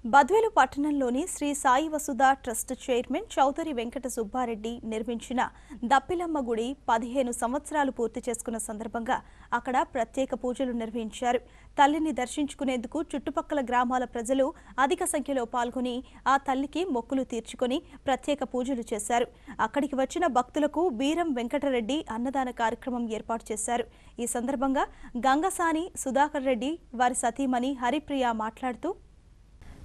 బద్వేలు పట్టణంలోని శ్రీ సాయి వసుధ trust chairman Chowdary Venkata Subbareddy నిర్మించిన దప్పిలమ్మ గుడి 15 సంవత్సరాలు పూర్తి చేసుకున్న సందర్భంగా అక్కడ ప్రత్యేక పూజలు నిర్వహించారు. తల్లిని దర్శించుకునేందుకు చుట్టుపక్కల గ్రామాల ప్రజలు అధిక సంఖ్యలో పాల్గొని ఆ తల్లికి మొక్కులు తీర్చుకొని ప్రత్యేక పూజలు చేశారు. అక్కడికి వచ్చిన భక్తులకు బీరం వెంకటరెడ్డి అన్నదాన కార్యక్రమం ఏర్పాటు చేశారు. ఈ సందర్భంగా గంగసాని సుధాకర్ రెడ్డి వారి సతీమణి హరిప్రియ మాట్లాడుతూ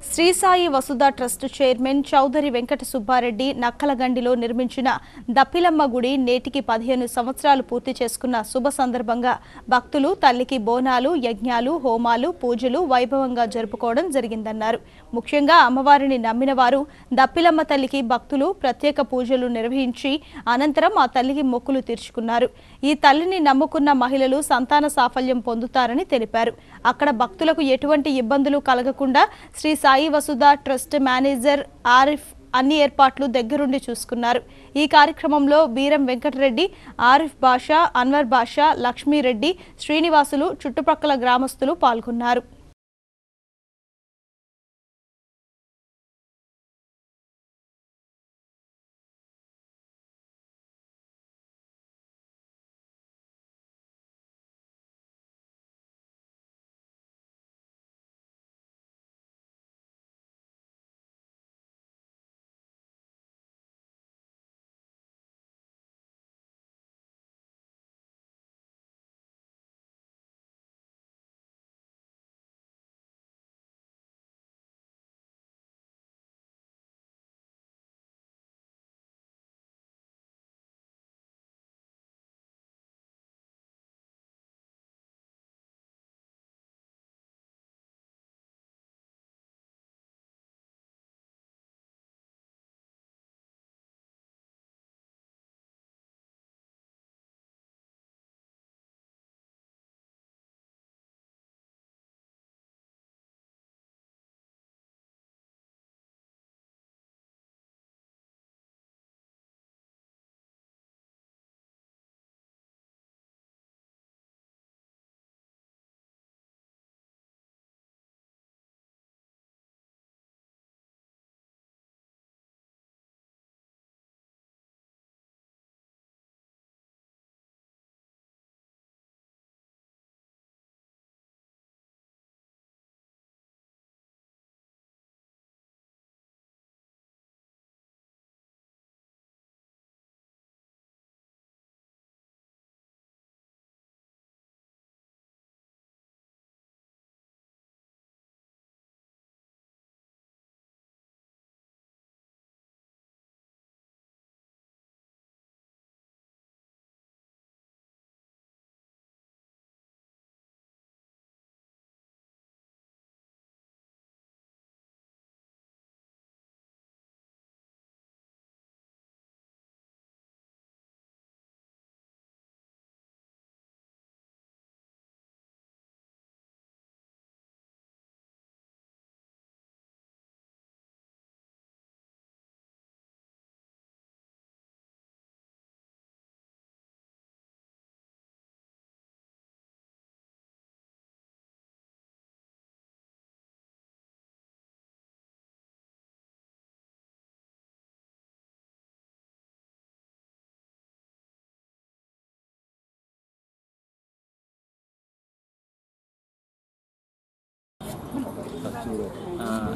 శ్రీ సాయి వసుధ ట్రస్ట్ చైర్మన్ చౌదరి వెంకట సుబ్బారెడ్డి నక్కలగండిలో నిర్మించిన దప్పిలమ్మ గుడి నేటికి 15 సంవత్సరాలు పూర్తి చేసుకున్న శుభ సందర్భంగా భక్తులు తల్లికి బోనాలు, యజ్ఞాలు, హోమాలు, పూజలు వైభవంగా జరుపుకోవడం జరిగిందన్నారు. ముఖ్యంగా అమ్మవారిని నమ్మిన వారు దప్పిలమ్మ తల్లికి భక్తులు ప్రత్యేక పూజలు నిర్వహించి అనంతరం ఆ తల్లికి మొక్కులు తీర్చుకున్నారు. ఈ తల్లిని నమ్ముకున్న మహిళలు సంతాన సాఫల్యం పొందుతారని తెలిపారు. అక్కడ భక్తులకు ఎటువంటి ఇబ్బందులు కలగకుండా శ్రీ సాయి వసుధ ట్రస్ట్ మేనేజర్ ఆరిఫ్ అన్ని ఏర్పాట్లు దగ్గరుండి చూసుకున్నారు. ఈ కార్యక్రమంలో బీరం వెంకటరెడ్డి, ఆరిఫ్ బాషా, అన్వర్ బాషా, లక్ష్మీరెడ్డి, శ్రీనివాసులు, చుట్టుపక్కల గ్రామస్తులు పాల్గొన్నారు.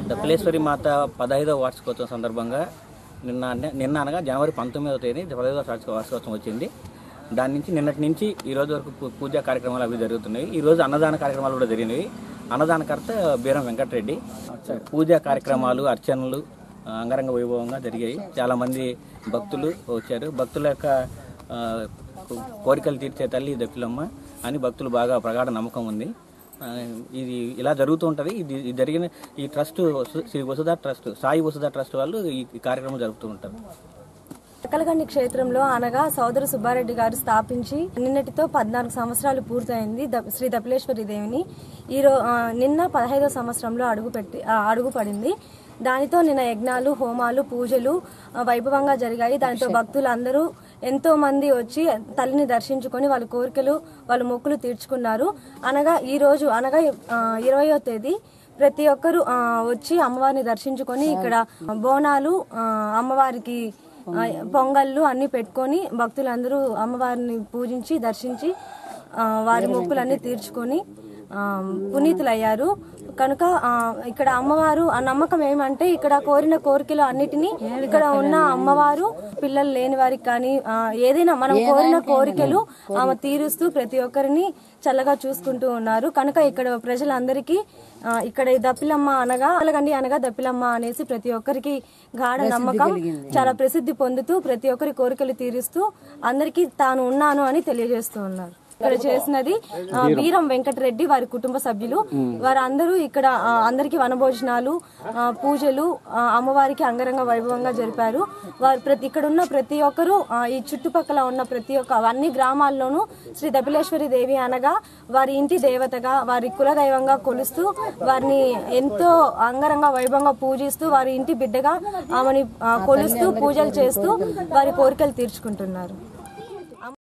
దప్పలేశ్వరి మాత 15వ వార్షికోత్సవం సందర్భంగా నిన్న అనగా జనవరి 19వ తేదీ 15వ వార్షికోత్సవం వచ్చింది. దాని నుంచి నిన్నటి నుంచి ఈ రోజు వరకు పూజా కార్యక్రమాలు అవి జరుగుతున్నాయి. ఈ రోజు అన్నదాన కార్యక్రమాలు కూడా జరిగినాయి. అన్నదానకర్త బీరం వెంకటరెడ్డి. పూజా కార్యక్రమాలు, అర్చనలు అంగరంగ వైభవంగా జరిగాయి. చాలామంది భక్తులు వచ్చారు. భక్తుల యొక్క కోరికలు తీర్చే తల్లి దప్పిలమ్మ అని భక్తులు బాగా ప్రగాఢ నమ్మకం ఉంది. ఇది ఇలా జరుగుతూ ఉంటుంది. ఇది జరిగిన ఈ ట్రస్ట్ శ్రీ వసుధ ట్రస్ట్, సాయి వసుధ ట్రస్ట్ వాళ్ళు ఈ కార్యక్రమం జరుపుతూ ఉంటారు. నక్కలగండి క్షేత్రంలో అనగా సోదరు సుబ్బారెడ్డి గారు స్థాపించి నిన్నటితో 14 సంవత్సరాలు పూర్తయింది శ్రీ దప్పిలేశ్వరి దేవిని. నిన్న 15వ సంవత్సరంలో అడుగు పడింది. దానితో నిన్న యజ్ఞాలు, హోమాలు, పూజలు వైభవంగా జరిగాయి. దానితో భక్తులందరూ ఎంతో మంది వచ్చి తల్లిని దర్శించుకొని వాళ్ళ కోరికలు, వాళ్ళ మొక్కులు తీర్చుకున్నారు. అనగా ఈ రోజు 20వ తేదీ ప్రతి ఒక్కరు వచ్చి అమ్మవారిని దర్శించుకొని ఇక్కడ బోనాలు అమ్మవారికి పొంగళ్ళు అన్ని పెట్టుకొని భక్తులందరూ అమ్మవారిని పూజించి దర్శించి వారి మొక్కులన్నీ తీర్చుకొని పునీతులయ్యారు. కనుక ఇక్కడ అమ్మవారు ఆ నమ్మకం ఏమంటే ఇక్కడ కోరిన కోరికలు అన్నిటినీ ఇక్కడ ఉన్న అమ్మవారు పిల్లలు లేని వారికి కానీ ఏదైనా మనం కోరిన కోరికలు ఆమె తీరుస్తూ ప్రతి ఒక్కరిని చల్లగా చూసుకుంటూ ఉన్నారు. కనుక ఇక్కడ ప్రజలందరికీ ఇక్కడ దప్పిలమ్మ అనగా దప్పిలమ్మ అనేసి ప్రతి ఒక్కరికి గాఢ నమ్మకం, చాలా ప్రసిద్ధి పొందుతూ ప్రతి ఒక్కరి కోరికలు తీరుస్తూ అందరికీ తాను ఉన్నాను అని తెలియజేస్తూ ఉన్నారు. ఇక్కడ చేసినది వీరం వెంకటరెడ్డి వారి కుటుంబ సభ్యులు. వారందరూ ఇక్కడ అందరికి వనభోజనాలు పూజలు అమ్మవారికి అంగరంగ వైభవంగా జరిపారు. వారు ఇక్కడ ఉన్న ప్రతి ఒక్కరు ఈ చుట్టుపక్కల ఉన్న ప్రతి ఒక్క అన్ని గ్రామాల్లోనూ శ్రీ దపిలేశ్వరి దేవి అనగా వారి ఇంటి దేవతగా వారి కులదైవంగా కొలుస్తూ వారిని ఎంతో అంగరంగ వైభవంగా పూజిస్తూ వారి ఇంటి బిడ్డగా ఆమెని కొలుస్తూ పూజలు చేస్తూ వారి కోరికలు తీర్చుకుంటున్నారు.